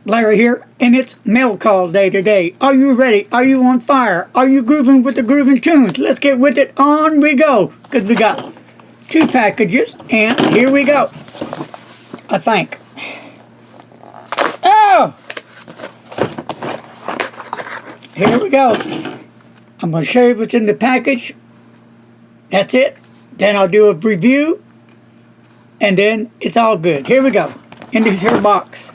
Larry here, and it's mail call day today. Are you ready? Are you on fire? Are you grooving with the grooving tunes? Let's get with it. On we go, because we got 2 packages, and here we go. I think. Oh! Here we go. I'm going to show you what's in the package. That's it. Then I'll do a review, and then it's all good. Here we go. In this here box.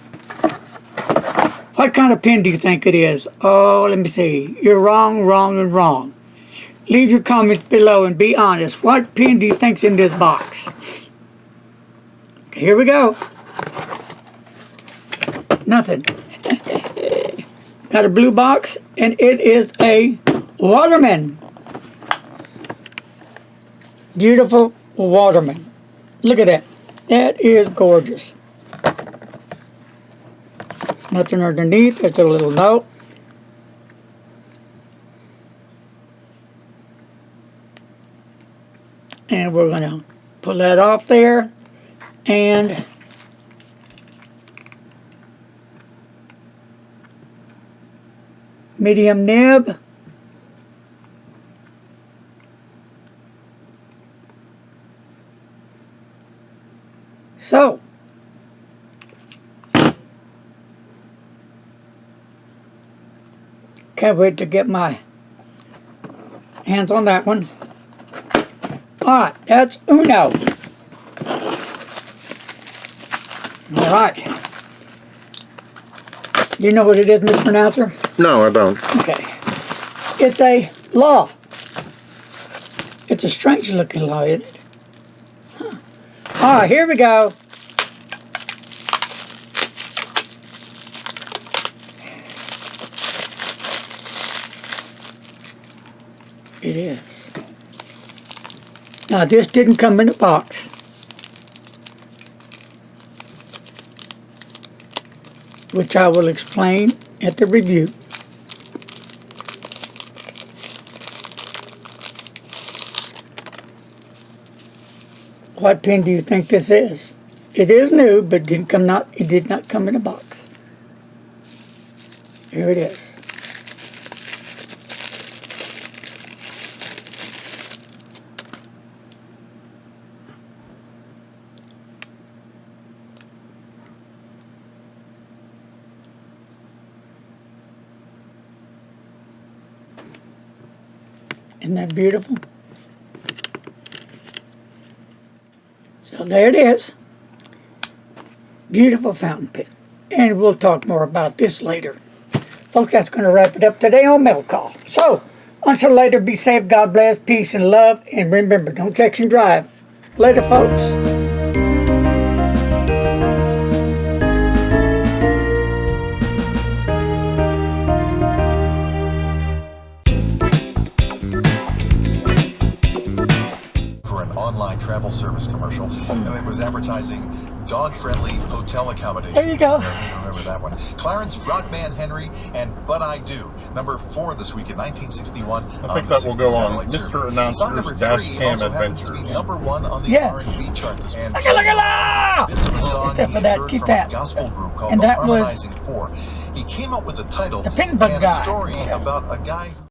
What kind of pen do you think it is? Oh, let me see. You're wrong, wrong, and wrong. Leave your comments below and be honest. What pen do you think's in this box? Okay, here we go. Nothing. Got a blue box, and it is a Waterman. Beautiful Waterman. Look at that. That is gorgeous. Nothing underneath. There's a little note. And we're going to pull that off there. And medium nib. So, can't wait to get my hands on that one. Alright, that's Uno. Alright. You know what it is, Mr. Announcer? No, I don't. Okay. It's a law. It's a strange looking law, isn't it? Huh. Alright, here we go. It is. Now this didn't come in a box. Which I will explain at the review. What pen do you think this is? It is new, but it did not come in a box. Here it is. Isn't that beautiful? So there it is. Beautiful fountain pen. And we'll talk more about this later. Folks, that's going to wrap it up today on Mail Call. So, until later, be safe, God bless, peace and love, and remember, don't text and drive. Later, folks. Online travel service commercial, and it was advertising dog-friendly hotel accommodation. There you go. Remember that one. Clarence, Frogman Henry, and But I Do. Number 4 this week in 1961. I think that will go on Mr. Announcer's Dash Cam Adventures. Number 1 on the Yes. R&B chart this week. Except for that, keep that. Gospel group called And the that was Harmonizing Four. He came up with the title the Pin Bug and Guy. a story about a guy who